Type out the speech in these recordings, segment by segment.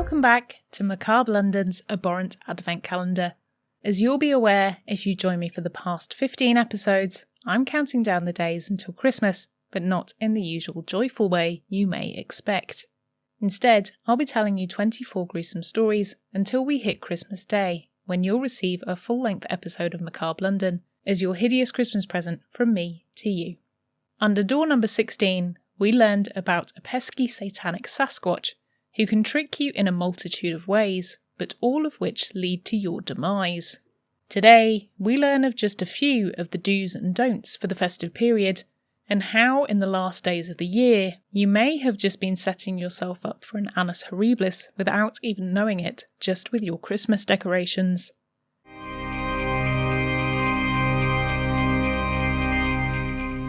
Welcome back to Macabre London's Abhorrent Advent Calendar. As you'll be aware, if you join me for the past 15 episodes, I'm counting down the days until Christmas, but not in the usual joyful way you may expect. Instead, I'll be telling you 24 gruesome stories until we hit Christmas Day, when you'll receive a full-length episode of Macabre London as your hideous Christmas present from me to you. Under door number 16, we learned about a pesky satanic Sasquatch who can trick you in a multitude of ways, but all of which lead to your demise. Today, we learn of just a few of the do's and don'ts for the festive period, and how in the last days of the year, you may have just been setting yourself up for an annus horribilis without even knowing it, just with your Christmas decorations.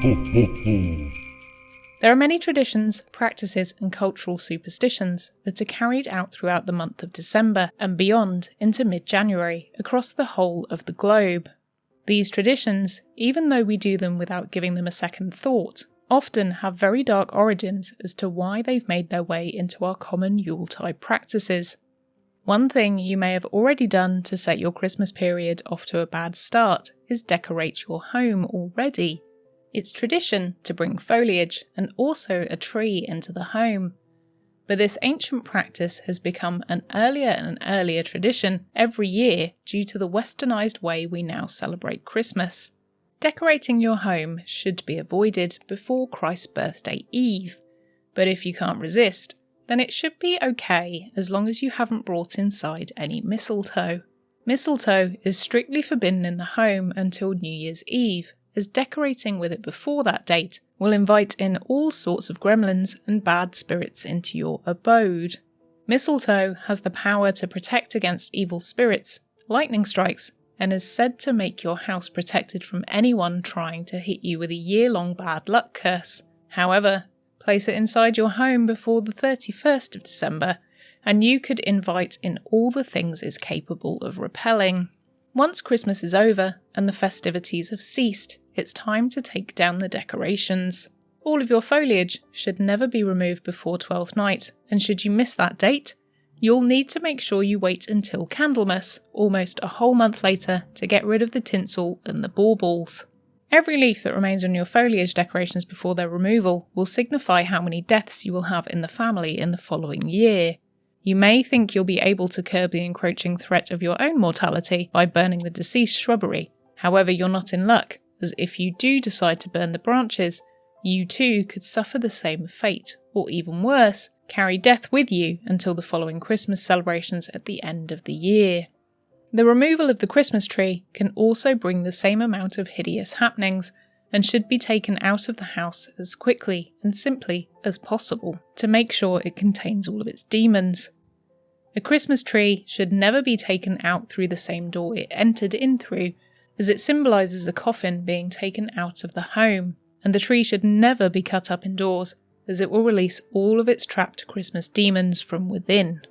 Ho, ho, ho. There are many traditions, practices and cultural superstitions that are carried out throughout the month of December and beyond into mid-January across the whole of the globe. These traditions, even though we do them without giving them a second thought, often have very dark origins as to why they've made their way into our common Yuletide practices. One thing you may have already done to set your Christmas period off to a bad start is decorate your home already. It's tradition to bring foliage and also a tree into the home. But this ancient practice has become an earlier and earlier tradition every year due to the westernised way we now celebrate Christmas. Decorating your home should be avoided before Christ's birthday Eve, but if you can't resist, then it should be okay as long as you haven't brought inside any mistletoe. Mistletoe is strictly forbidden in the home until New Year's Eve, as decorating with it before that date will invite in all sorts of gremlins and bad spirits into your abode. Mistletoe has the power to protect against evil spirits, lightning strikes, and is said to make your house protected from anyone trying to hit you with a year-long bad luck curse. However, place it inside your home before the 31st of December, and you could invite in all the things it's capable of repelling. Once Christmas is over and the festivities have ceased, it's time to take down the decorations. All of your foliage should never be removed before 12th night, and should you miss that date, you'll need to make sure you wait until Candlemas, almost a whole month later, to get rid of the tinsel and the baubles. Every leaf that remains on your foliage decorations before their removal will signify how many deaths you will have in the family in the following year. You may think you'll be able to curb the encroaching threat of your own mortality by burning the deceased shrubbery. However, you're not in luck, as if you do decide to burn the branches, you too could suffer the same fate, or even worse, carry death with you until the following Christmas celebrations at the end of the year. The removal of the Christmas tree can also bring the same amount of hideous happenings, and should be taken out of the house as quickly and simply as possible to make sure it contains all of its demons. A Christmas tree should never be taken out through the same door it entered in through, as it symbolises a coffin being taken out of the home, and the tree should never be cut up indoors, as it will release all of its trapped Christmas demons from within.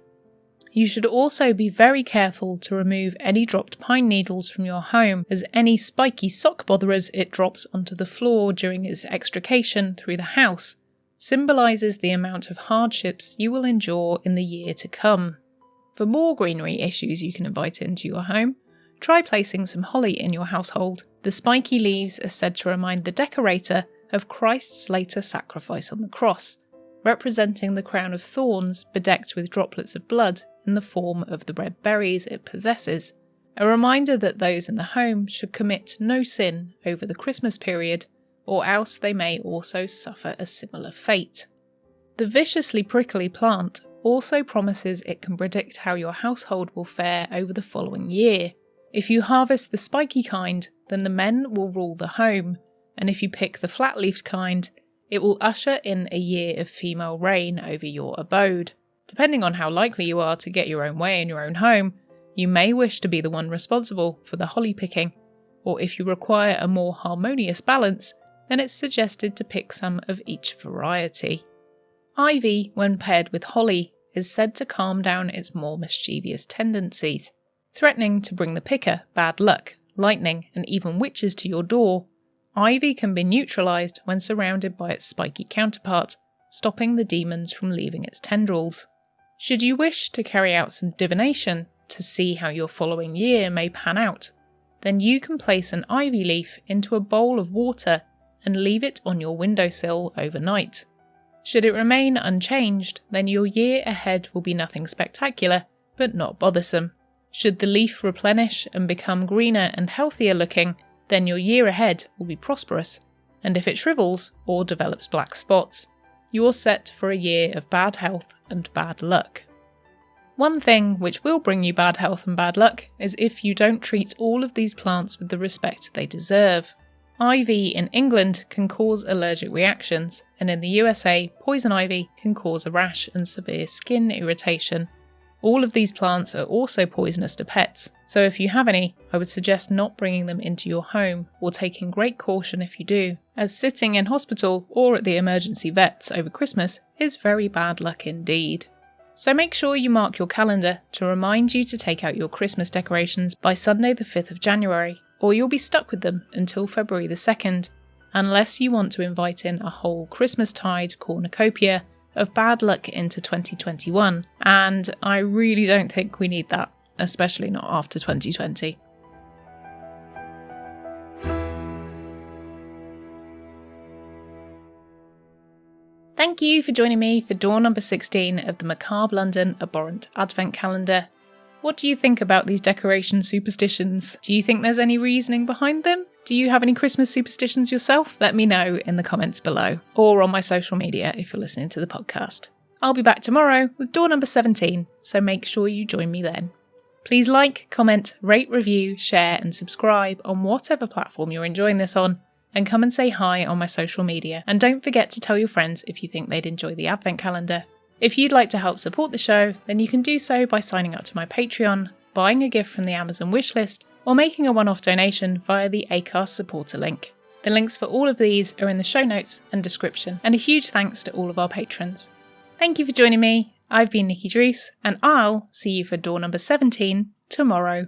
You should also be very careful to remove any dropped pine needles from your home, as any spiky sock botherers it drops onto the floor during its extrication through the house symbolises the amount of hardships you will endure in the year to come. For more greenery issues you can invite into your home, try placing some holly in your household. The spiky leaves are said to remind the decorator of Christ's later sacrifice on the cross, representing the crown of thorns bedecked with droplets of blood in the form of the red berries it possesses, a reminder that those in the home should commit no sin over the Christmas period, or else they may also suffer a similar fate. The viciously prickly plant also promises it can predict how your household will fare over the following year. If you harvest the spiky kind, then the men will rule the home, and if you pick the flat-leafed kind, it will usher in a year of female reign over your abode. Depending on how likely you are to get your own way in your own home, you may wish to be the one responsible for the holly picking, or if you require a more harmonious balance, then it's suggested to pick some of each variety. Ivy, when paired with holly, is said to calm down its more mischievous tendencies, threatening to bring the picker bad luck, lightning, and even witches to your door. Ivy can be neutralised when surrounded by its spiky counterpart, stopping the demons from leaving its tendrils. Should you wish to carry out some divination to see how your following year may pan out, then you can place an ivy leaf into a bowl of water and leave it on your windowsill overnight. Should it remain unchanged, then your year ahead will be nothing spectacular, but not bothersome. Should the leaf replenish and become greener and healthier looking, then your year ahead will be prosperous, and if it shrivels or develops black spots, you're set for a year of bad health and bad luck. One thing which will bring you bad health and bad luck is if you don't treat all of these plants with the respect they deserve. Ivy in England can cause allergic reactions, and in the USA, poison ivy can cause a rash and severe skin irritation. All of these plants are also poisonous to pets, so if you have any, I would suggest not bringing them into your home or taking great caution if you do, as sitting in hospital or at the emergency vets over Christmas is very bad luck indeed. So make sure you mark your calendar to remind you to take out your Christmas decorations by Sunday the 5th of January, or you'll be stuck with them until February the 2nd, unless you want to invite in a whole Christmastide cornucopia of bad luck into 2021, and I really don't think we need that, especially not after 2020. Thank you for joining me for door number 16 of the Macabre London Abhorrent Advent Calendar. What do you think about these decoration superstitions? Do you think there's any reasoning behind them? Do you have any Christmas superstitions yourself? Let me know in the comments below, or on my social media if you're listening to the podcast. I'll be back tomorrow with door number 17, so make sure you join me then. Please like, comment, rate, review, share and subscribe on whatever platform you're enjoying this on, and come and say hi on my social media. And don't forget to tell your friends if you think they'd enjoy the Advent Calendar. If you'd like to help support the show, then you can do so by signing up to my Patreon, buying a gift from the Amazon wishlist, or making a one-off donation via the Acast supporter link. The links for all of these are in the show notes and description, and a huge thanks to all of our patrons. Thank you for joining me. I've been Nikki Drees, and I'll see you for door number 17 tomorrow.